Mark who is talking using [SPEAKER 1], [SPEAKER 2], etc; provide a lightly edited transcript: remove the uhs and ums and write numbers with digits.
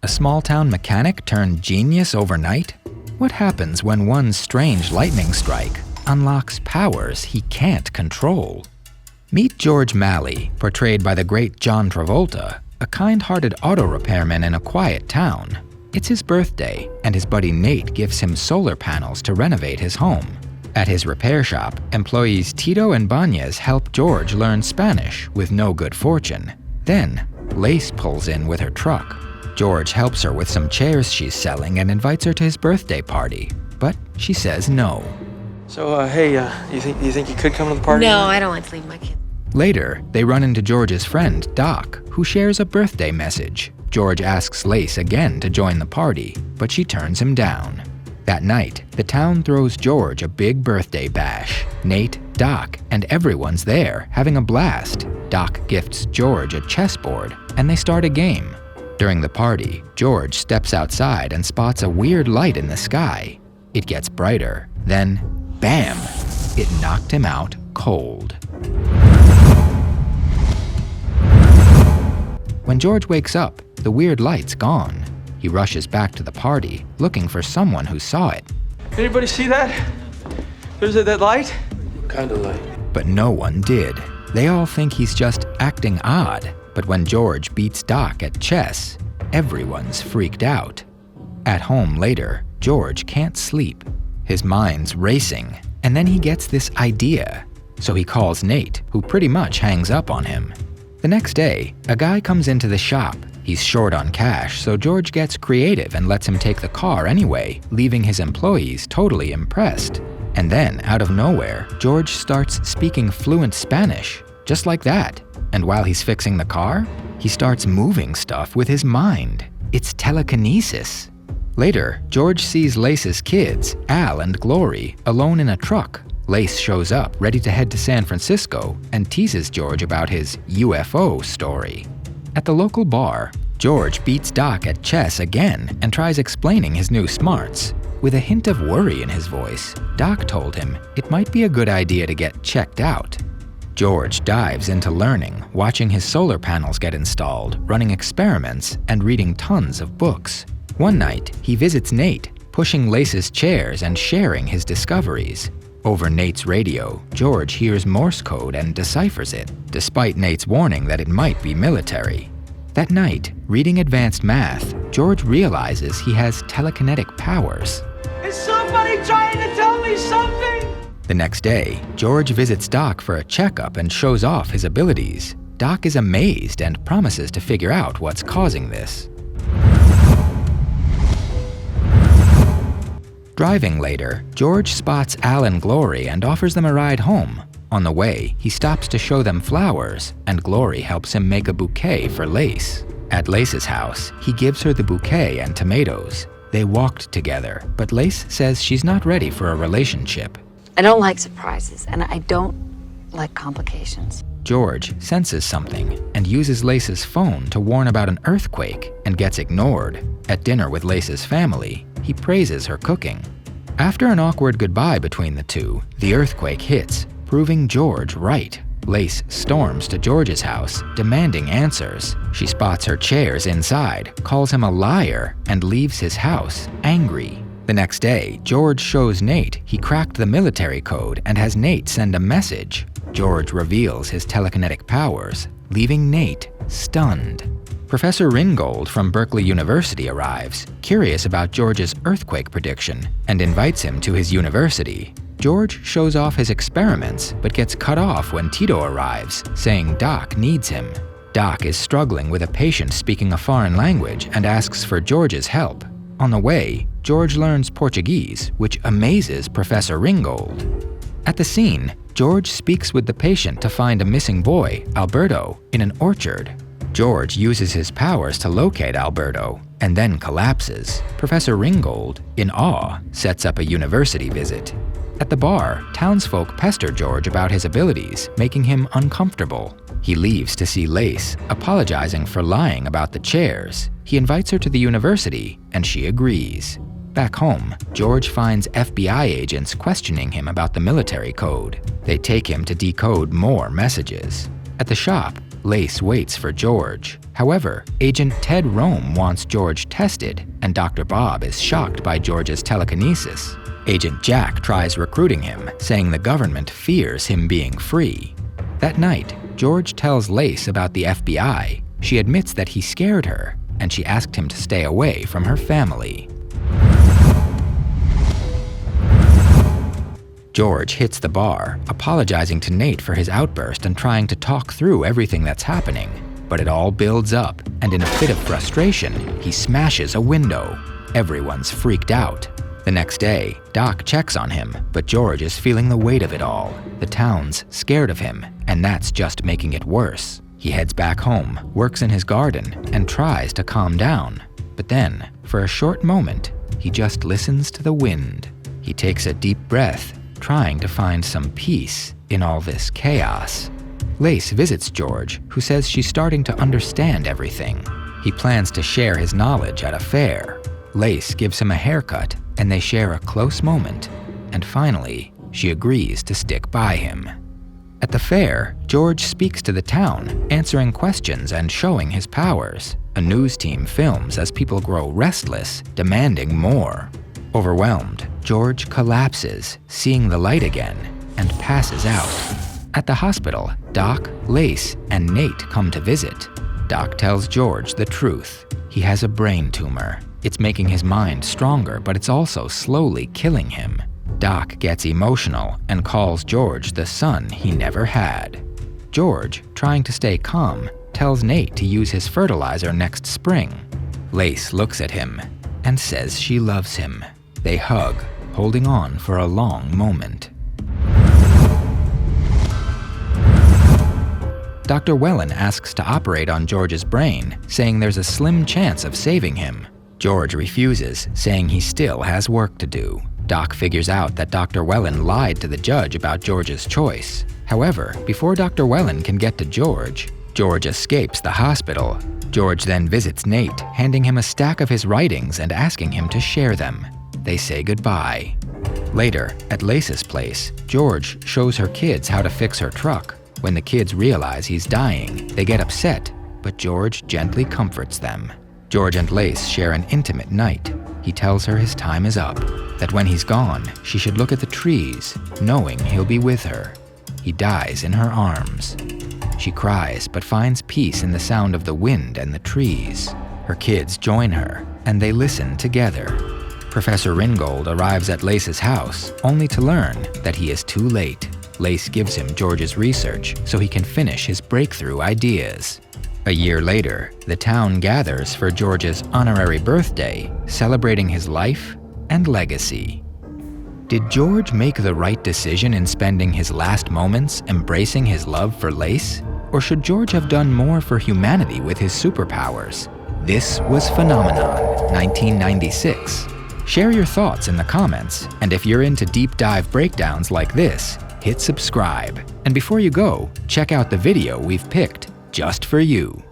[SPEAKER 1] A small-town mechanic turned genius overnight? What happens when one strange lightning strike unlocks powers he can't control? Meet George Malley, portrayed by the great John Travolta, a kind-hearted auto repairman in a quiet town. It's his birthday, and his buddy Nate gives him solar panels to renovate his home. At his repair shop, employees Tito and Banez help George learn Spanish with no good fortune. Then, Lace pulls in with her truck. George helps her with some chairs she's selling and invites her to his birthday party, but she says no.
[SPEAKER 2] So, hey, you think you could come to the party?
[SPEAKER 3] No, I don't like to leave my kid.
[SPEAKER 1] Later, they run into George's friend, Doc, who shares a birthday message. George asks Lace again to join the party, but she turns him down. That night, the town throws George a big birthday bash. Nate, Doc, and everyone's there, having a blast. Doc gifts George a chessboard, and they start a game. During the party, George steps outside and spots a weird light in the sky. It gets brighter, then, bam! It knocked him out cold. When George wakes up, the weird light's gone. He rushes back to the party, looking for someone who saw it.
[SPEAKER 2] Anybody see that? There's that light?
[SPEAKER 4] What kind of light?
[SPEAKER 1] But no one did. They all think he's just acting odd. But when George beats Doc at chess, everyone's freaked out. At home later, George can't sleep. His mind's racing, and then he gets this idea. So he calls Nate, who pretty much hangs up on him. The next day, a guy comes into the shop. He's short on cash, so George gets creative and lets him take the car anyway, leaving his employees totally impressed. And then, out of nowhere, George starts speaking fluent Spanish, just like that. And while he's fixing the car, he starts moving stuff with his mind. It's telekinesis. Later, George sees Lace's kids, Al and Glory, alone in a truck. Lace shows up, ready to head to San Francisco, and teases George about his UFO story. At the local bar, George beats Doc at chess again and tries explaining his new smarts. With a hint of worry in his voice, Doc told him it might be a good idea to get checked out. George dives into learning, watching his solar panels get installed, running experiments, and reading tons of books. One night, he visits Nate, pushing Lace's chairs and sharing his discoveries. Over Nate's radio, George hears Morse code and deciphers it, despite Nate's warning that it might be military. That night, reading advanced math, George realizes he has telekinetic powers.
[SPEAKER 2] Is somebody trying to tell me something?
[SPEAKER 1] The next day, George visits Doc for a checkup and shows off his abilities. Doc is amazed and promises to figure out what's causing this. Driving later, George spots Al and Glory and offers them a ride home. On the way, he stops to show them flowers, and Glory helps him make a bouquet for Lace. At Lace's house, he gives her the bouquet and tomatoes. They walked together, but Lace says she's not ready for a relationship.
[SPEAKER 3] I don't like surprises, and I don't like complications.
[SPEAKER 1] George senses something and uses Lace's phone to warn about an earthquake and gets ignored. At dinner with Lace's family, he praises her cooking. After an awkward goodbye between the two, the earthquake hits, proving George right. Lace storms to George's house, demanding answers. She spots her chairs inside, calls him a liar, and leaves his house, angry. The next day, George shows Nate he cracked the military code and has Nate send a message. George reveals his telekinetic powers, leaving Nate stunned. Professor Ringgold from Berkeley University arrives, curious about George's earthquake prediction, and invites him to his university. George shows off his experiments, but gets cut off when Tito arrives, saying Doc needs him. Doc is struggling with a patient speaking a foreign language and asks for George's help. On the way, George learns Portuguese, which amazes Professor Ringgold. At the scene, George speaks with the patient to find a missing boy, Alberto, in an orchard. George uses his powers to locate Alberto, and then collapses. Professor Ringgold, in awe, sets up a university visit. At the bar, townsfolk pester George about his abilities, making him uncomfortable. He leaves to see Lace, apologizing for lying about the chairs. He invites her to the university, and she agrees. Back home, George finds FBI agents questioning him about the military code. They take him to decode more messages. At the shop, Lace waits for George. However, Agent Ted Rome wants George tested, and Dr. Bob is shocked by George's telekinesis. Agent Jack tries recruiting him, saying the government fears him being free. That night, George tells Lace about the FBI. She admits that he scared her, and she asked him to stay away from her family. George hits the bar, apologizing to Nate for his outburst and trying to talk through everything that's happening. But it all builds up, and in a fit of frustration, he smashes a window. Everyone's freaked out. The next day, Doc checks on him, but George is feeling the weight of it all. The town's scared of him, and that's just making it worse. He heads back home, works in his garden, and tries to calm down. But then, for a short moment, he just listens to the wind. He takes a deep breath, trying to find some peace in all this chaos. Lace visits George, who says she's starting to understand everything. He plans to share his knowledge at a fair. Lace gives him a haircut, and they share a close moment. And finally, she agrees to stick by him. At the fair, George speaks to the town, answering questions and showing his powers. A news team films as people grow restless, demanding more. Overwhelmed, George collapses, seeing the light again, and passes out. At the hospital, Doc, Lace, and Nate come to visit. Doc tells George the truth. He has a brain tumor. It's making his mind stronger, but it's also slowly killing him. Doc gets emotional and calls George the son he never had. George, trying to stay calm, tells Nate to use his fertilizer next spring. Lace looks at him and says she loves him. They hug, holding on for a long moment. Dr. Wellen asks to operate on George's brain, saying there's a slim chance of saving him. George refuses, saying he still has work to do. Doc figures out that Dr. Wellen lied to the judge about George's choice. However, before Dr. Wellen can get to George, George escapes the hospital. George then visits Nate, handing him a stack of his writings and asking him to share them. They say goodbye. Later, at Lace's place, George shows her kids how to fix her truck. When the kids realize he's dying, they get upset, but George gently comforts them. George and Lace share an intimate night. He tells her his time is up, that when he's gone, she should look at the trees, knowing he'll be with her. He dies in her arms. She cries, but finds peace in the sound of the wind and the trees. Her kids join her, and they listen together. Professor Ringgold arrives at Lace's house, only to learn that he is too late. Lace gives him George's research so he can finish his breakthrough ideas. A year later, the town gathers for George's honorary birthday, celebrating his life and legacy. Did George make the right decision in spending his last moments embracing his love for Lace? Or should George have done more for humanity with his superpowers? This was Phenomenon, 1996. Share your thoughts in the comments, and if you're into deep dive breakdowns like this, hit subscribe. And before you go, check out the video we've picked just for you.